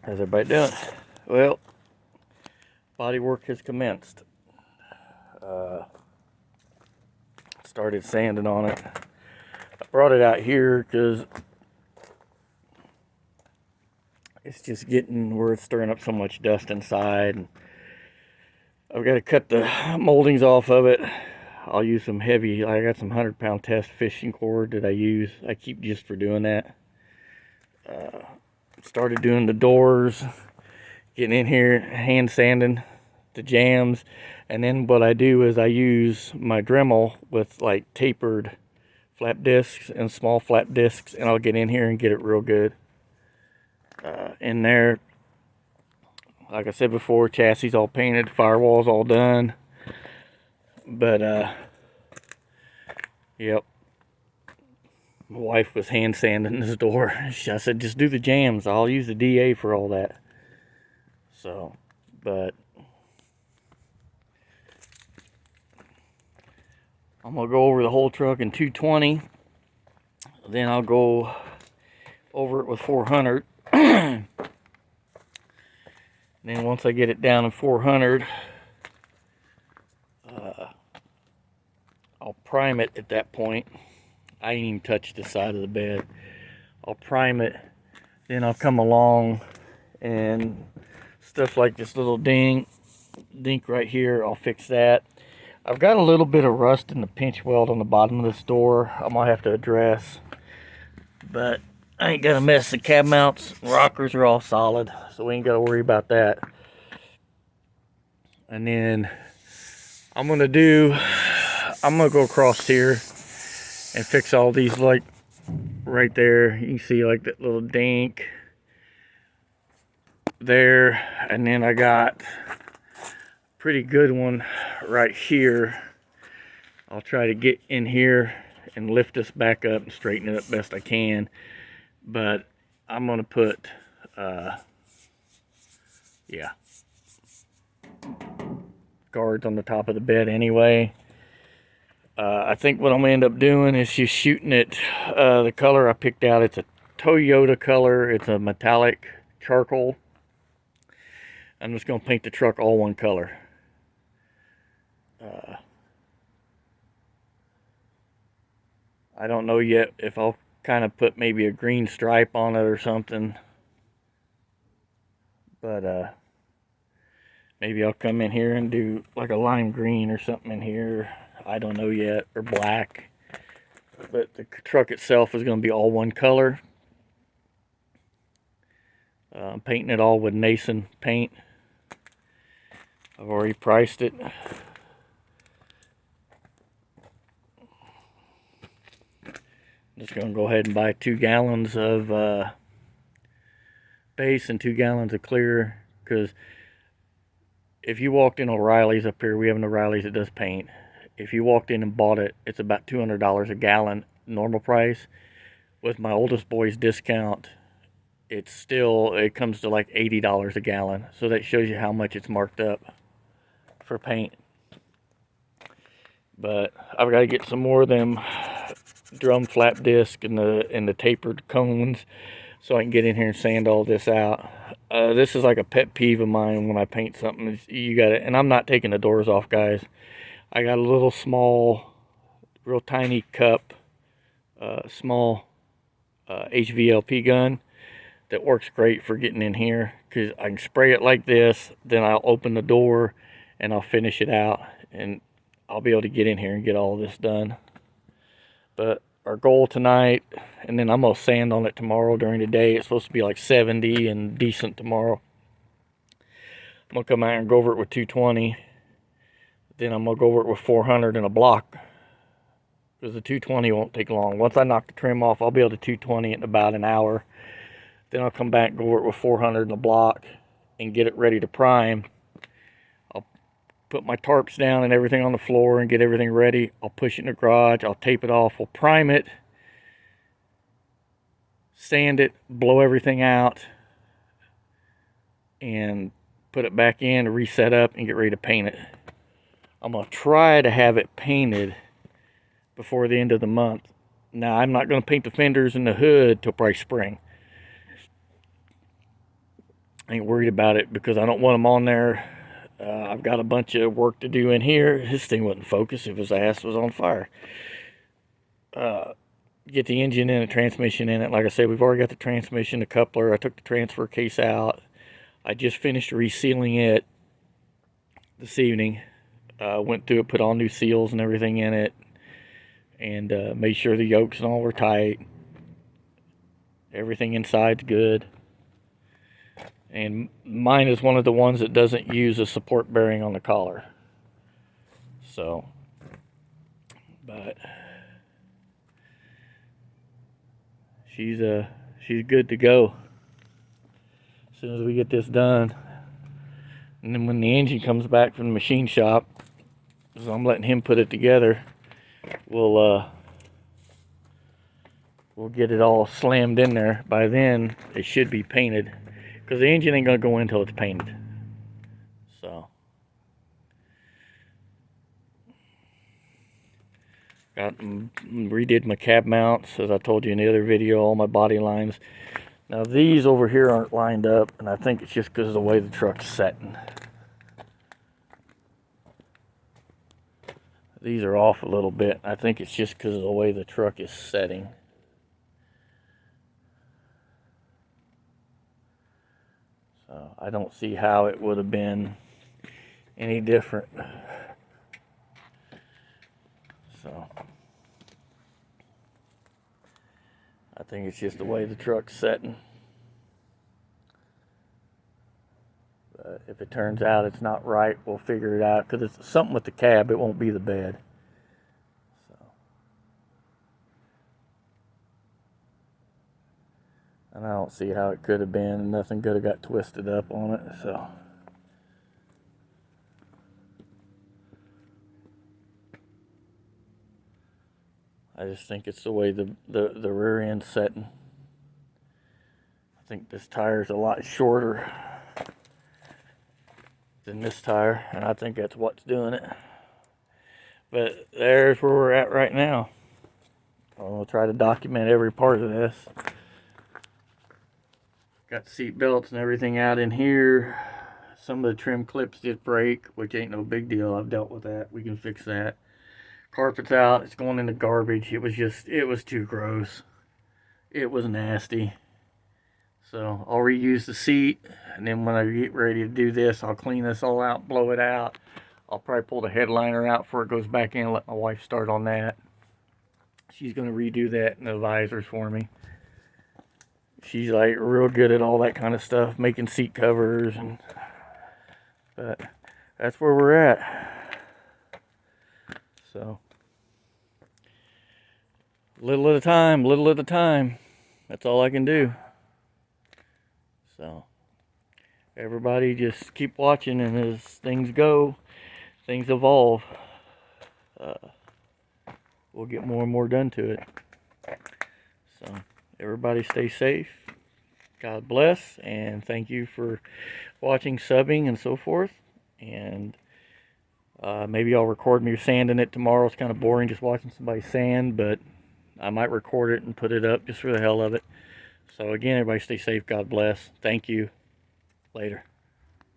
How's everybody doing? Well, body work has commenced. Started sanding on it. I brought it out here because it's just getting where it's stirring up so much dust inside. And I've got to cut the moldings off of it. I'll use some heavy, I got some 100-pound test fishing cord that I keep just for doing that. Started doing the doors, getting in here, hand sanding the jambs, and then what I do is I use my Dremel with like tapered flap discs and small flap discs, and I'll get in here and get it real good. In there, like I said before, chassis all painted, firewalls all done, but yep, my wife was hand sanding this door. I said, just do the jambs, I'll use the DA for all that. So, but I'm gonna go over the whole truck in 220, then I'll go over it with 400. Then once I get it down in 400, I'll prime it at that point. I ain't even touched the side of the bed. I'll prime it, then I'll come along and stuff like this little dink right here, I'll fix that. I've got a little bit of rust in the pinch weld on the bottom of this door I might have to address, but I ain't gonna mess. The cab mounts, rockers are all solid, so we ain't gotta worry about that. And then I'm gonna go across here and fix all these, like right there. You can see like that little dink there, and then I got a pretty good one right here. I'll try to get in here and lift this back up and straighten it up best I can. But I'm gonna put, yeah, guards on the top of the bed anyway. I think what I'm gonna end up doing is just shooting it. The color I picked out, it's a Toyota color. It's a metallic charcoal. I'm just gonna paint the truck all one color. I don't know yet if I'll kind of put maybe a green stripe on it or something, but maybe I'll come in here and do like a lime green or something in here. I don't know yet, or black. But the truck itself is going to be all one color. I'm painting it all with Nason paint. I've already priced it. Just going to go ahead and buy 2 gallons of base and 2 gallons of clear, because if you walked in O'Reilly's up here, we have an O'Reilly's that does paint. If you walked in and bought it, it's about $200 a gallon normal price. With my oldest boy's discount, it comes to like $80 a gallon. So that shows you how much it's marked up for paint. But I've got to get some more of them drum flap disc and the tapered cones so I can get in here and sand all this out. This is like a pet peeve of mine when I paint something. You got it, and I'm not taking the doors off, guys. I got a little small, real tiny cup, small HVLP gun that works great for getting in here, because I can spray it like this, then I'll open the door and I'll finish it out, and I'll be able to get in here and get all this done. But our goal tonight, and then I'm going to sand on it tomorrow during the day. It's supposed to be like 70 and decent tomorrow. I'm going to come out and go over it with 220. Then I'm going to go over it with 400 in a block, because the 220 won't take long. Once I knock the trim off, I'll be able to 220 it in about an hour. Then I'll come back and go over it with 400 in a block and get it ready to prime. I'll put my tarps down and everything on the floor and get everything ready. I'll push it in the garage. I'll tape it off. We'll prime it, sand it, blow everything out, and put it back in to reset up and get ready to paint it. I'm going to try to have it painted before the end of the month. Now, I'm not going to paint the fenders and the hood till probably spring. I ain't worried about it because I don't want them on there. I've got a bunch of work to do in here. His thing wouldn't focus if his ass was on fire. Get the engine in, the transmission in it. Like I said, we've already got the transmission, the coupler. I took the transfer case out. I just finished resealing it this evening. Went through it, put all new seals and everything in it, and made sure the yokes and all were tight. Everything inside's good. And mine is one of the ones that doesn't use a support bearing on the collar. So, but she's good to go. As soon as we get this done, and then when the engine comes back from the machine shop, so I'm letting him put it together, we'll get it all slammed in there. By then, it should be painted, because the engine ain't gonna go in until it's painted. So, redid my cab mounts, as I told you in the other video, all my body lines. Now these over here aren't lined up, and I think it's just because of the way the truck's setting. These are off a little bit. I think it's just because of the way the truck is setting. So I don't see how it would have been any different. So I think it's just the way the truck's setting. But if it turns out it's not right, we'll figure it out. Because it's something with the cab, it won't be the bed. So, and I don't see how it could have been. Nothing could have got twisted up on it. So. I just think it's the way the rear end's setting. I think this tire's a lot shorter than this tire, and I think that's what's doing it. But there's where we're at right now. I'll try to document every part of this. Got seat belts and everything out in here. Some of the trim clips did break, which ain't no big deal. I've dealt with that. We can fix that. Carpet's out. It's going in the garbage. It was too gross. It was nasty. So I'll reuse the seat, and then when I get ready to do this, I'll clean this all out, blow it out. I'll probably pull the headliner out before it goes back in and let my wife start on that. She's going to redo that and the visors for me. She's like real good at all that kind of stuff, making seat covers, but that's where we're at. So, little at a time, little at a time. That's all I can do. So, everybody just keep watching, and as things go, things evolve. We'll get more and more done to it. So, everybody stay safe. God bless, and thank you for watching, subbing, and so forth. And maybe I'll record me sanding it tomorrow. It's kind of boring just watching somebody sand, but I might record it and put it up just for the hell of it. So again, everybody stay safe. God bless. Thank you. Later.